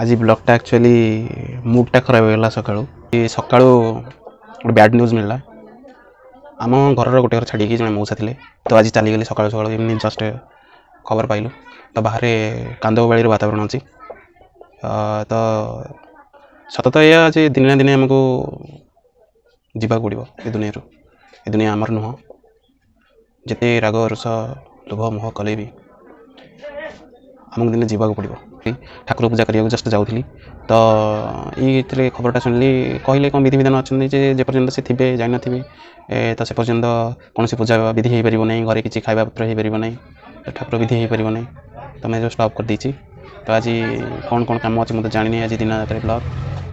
आज ब्लॉगटा एक्चुअली मूडटा खराब होगा सकाळू सकाळू गोटे बैड न्यूज मिलला आम घर गोटे घर छाड़ी जड़े मौसा थे तो आज चलीगले सकाल सकाल इवनिंग जस्ट खबर पाइलु तो बाहर कांदबाड़ी वातावरण अच्छी तो सतत या जे दिन ना दिन आमको जीवा पड़ो ये दुनिया आमर नुह जिते राग रुष लोभ मोह कले भी आमको दिन जीवा पड़ो ठाकुर पूजा करने जस्ट जाऊँगी तो ये खबरटा शुणिली कहले कौन विधि विधान अच्छे जे पर्यंत से थे जान तो से पर्यंत कौन पूजा विधि हो पार ना घरे किसी खावा पत्र हो पार ना ठाकुर विधि हो पार ना तो मैं जो स्टॉप कर देती तो आज कौन कौन काम अच्छे मतलब जानी आज दिन रात ब्लॉग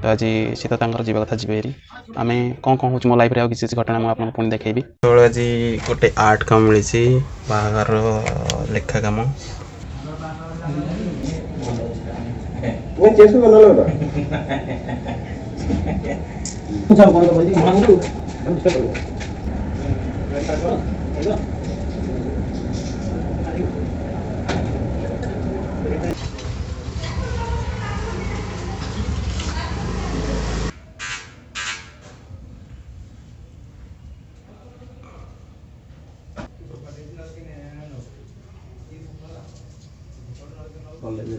तो आज सी तो जीवा कथा जी हेरी आम कौन कौन हो मो लाइफ आउ किसी घटना मुझे पुणी देखेबी तो आज गोटे आर्ट काम मिली बाहर लेखा काम कॉलेज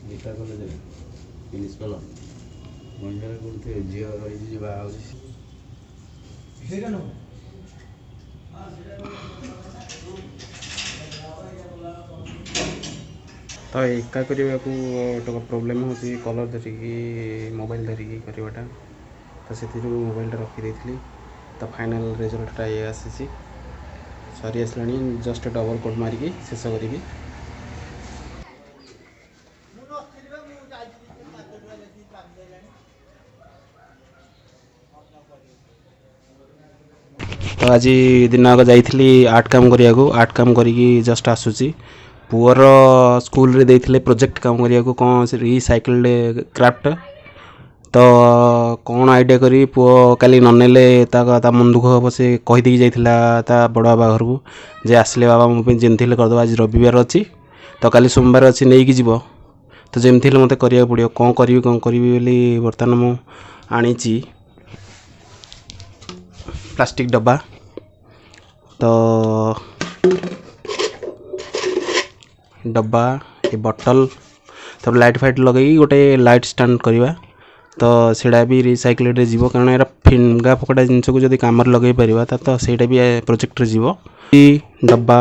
गीता कॉलेज प्रिंसिपल मंडल करते झील रही बाहर तो एका करने को प्रोब्लेम हो कलर धरिकी मोबाइल धरिकी करवाटा तो से मोबाइल रखी तो फाइनल रिजल्टा ये आसी सरी आसला जस्ट डबल कोड मारिकी शेष करी तो आज दिनाक जाइली आर्ट काम करने को आर्ट काम करी जस्ट आसूसी पुअर स्कूल रे देइथिले प्रोजेक्ट काम करने को कौन रिसाइकल्ड क्राफ्ट तो कौन आइडिया करी पुओ काली ननेले ता मन दुख हम से कहीदे जाइला बड़ बाबा घर को जे आसले बाबा मो जमी करदे आज रविवार अच्छी तो काली सोमवार अच्छी नहीं कि जीव तो जमी मत करा पड़ो कौन करी बोली बर्तमान मु आनी प्लास्टिक डब्बा तो डब्बा ये बॉटल तब लाइट फाइट लगे गोटे लाइट स्टैंड करवा तो सीटा भी रिसाइकल जीव कारण यार फिंगा फकड़ा जिनस को जब कम लगे पार तो सीटा भी प्रोजेक्ट जीव डब्बा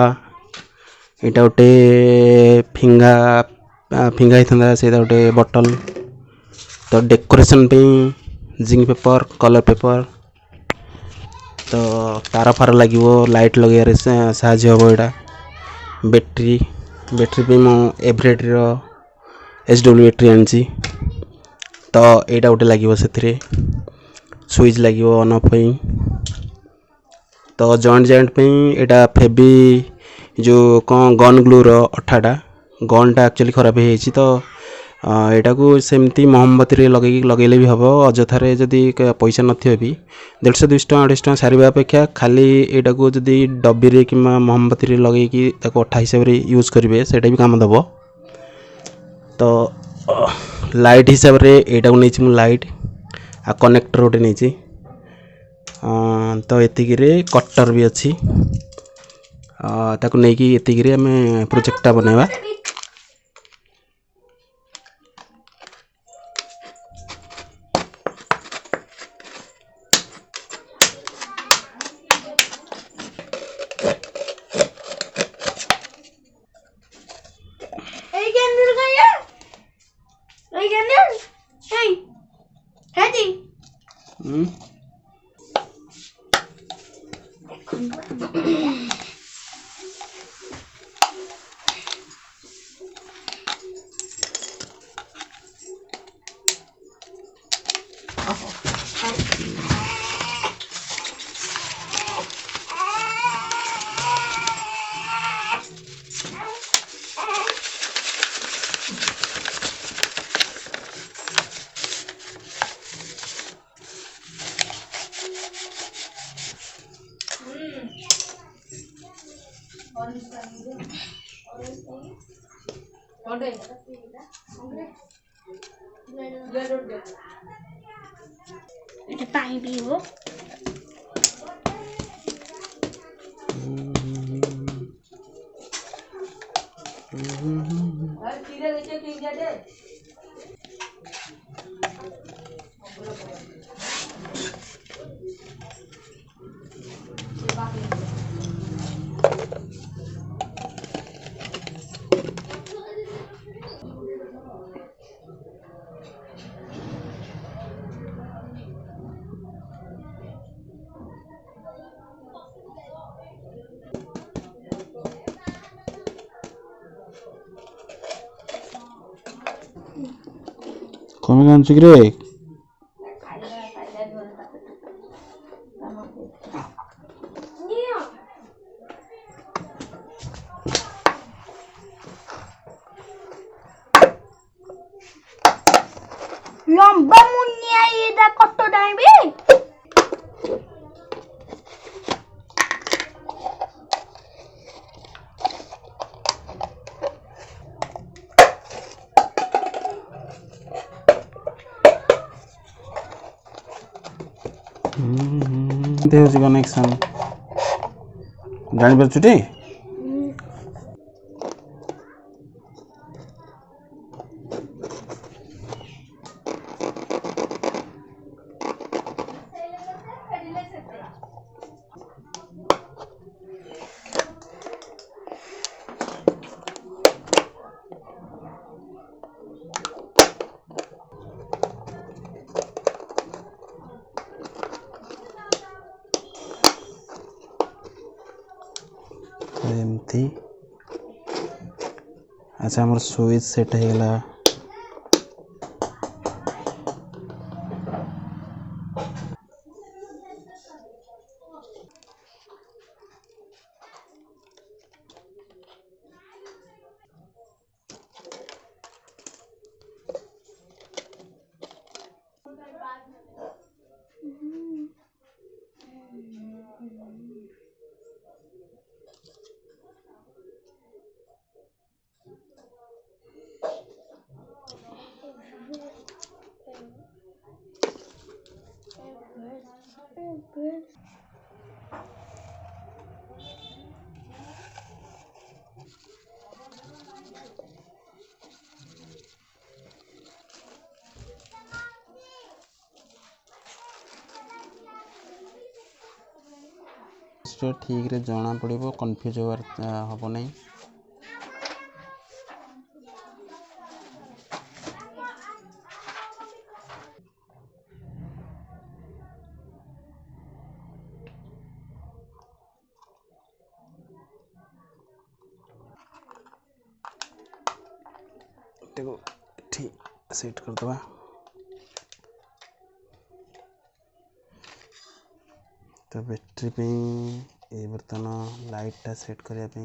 यहाँ गोटे फिंगा फिंगा होता से गोटे बॉटल तो decoration zinc paper colour paper तो तार फार लगे लाइट लगे साहय हम यहाँ बैटेरी बैटेरी मो एवरेटर SW बैटेरी आनी तो यहाँ गोटे लगे से स्विच लगे ऑन ऑफ तो जॉइंट जॉइंट यहाँ फेबी जो कौन गन ग्लूर अठाटा गनटा एक्चुअली खराब हो तो यहाँ को सेमती मोहम्मती लगेले भी हम अजथारे जदि पैसा नथियो भी 150 200 250 टଙ୍କା सारिबा अपेक्षा खाली यहाँ को जदि डब्बी कि मोहम्मती लगे अठा हिसाब से यूज करेंगे सेटा भी काम दब तो लाइट हिसाब से यहाँ को नहीं लाइट आ कनेक्टर गोटे नहीं तो ये कटर भी अच्छी ताको नहीं कि आम प्रोजेक्टा बनवा এটা পানি দিব कमी कांची रे লম্বা মুনিয়া এটা কত দাইবে दे होची कनेक्शन जानि परछुटी एमती अच्छा हमर स्विच सेट हो गला ठीक रे जना पड़ो कन्फ्यूज होवार हम नहीं ठीक सेट कर दवा तो बैटरी पे ये बर्तमान लाइट टा सेट करने पे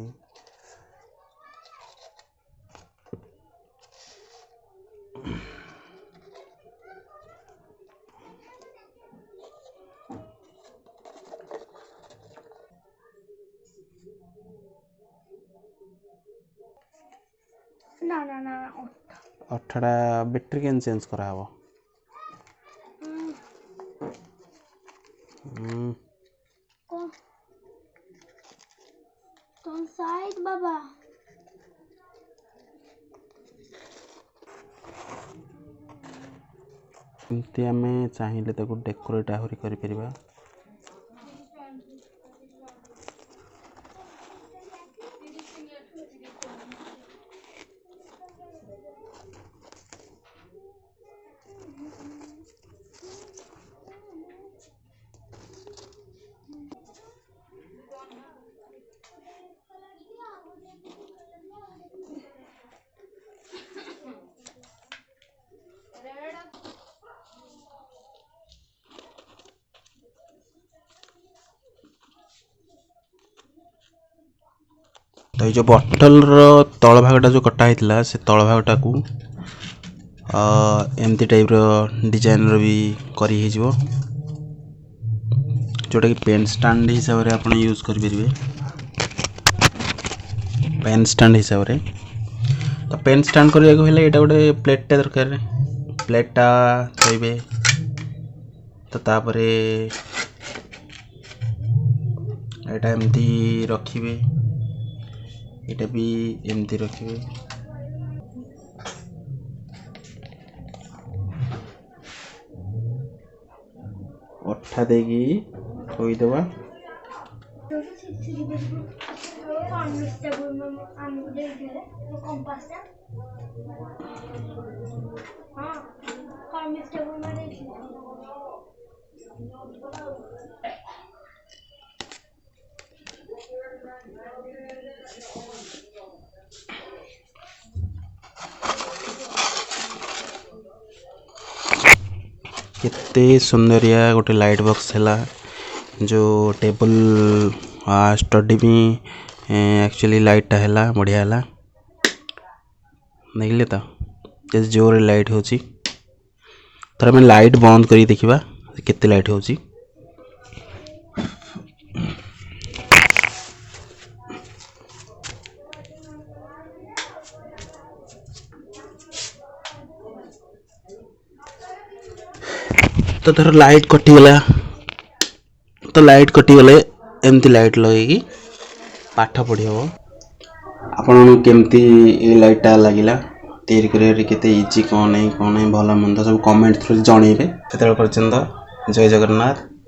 ना ना ना अठाड़ा बैटरी के चेंज करा हबो तो साइड बाबा एमती आम चाहिए ताको डेकोरेट आहरी कर परिबा तो ये जो बॉटल रो तल भागटा जो कटा होता से तल भागटा को एमती टाइप रो डिजाइन रो भी करी हे जिवो जोटा कि पेन स्टैंड हिसाब से आपण यूज कर परिबे पेन स्टैंड हिसाब से तो पेन स्टांड करने को हेले एटा गोटे प्लेटटा दरकार प्लेटटा थोइबे तो तापरे एटा एमती रखिबे एटा भी एमती रखिबे अठा देगी थोई देबा केते सुंदरिया गोटे लाइट बॉक्स हैला जो टेबल स्टडी भी एक्चुअली लाइट हैला बढ़िया हैला देखले तो जैसे जोर लाइट होची थोड़ा मैं लाइट बंद करी देखिबा केते लाइट होची तो धर लाइट कटि गला तो लाइट कटि गले एमती लाइट लगेगी पाठ पढ़ी हम आपण केमती ए लाइटा लागिला तैयारी करे केते इजी कौन नहीं भला मंद सब कमेंट थ्रू जणेबे सेते पर्यंत जय जगन्नाथ।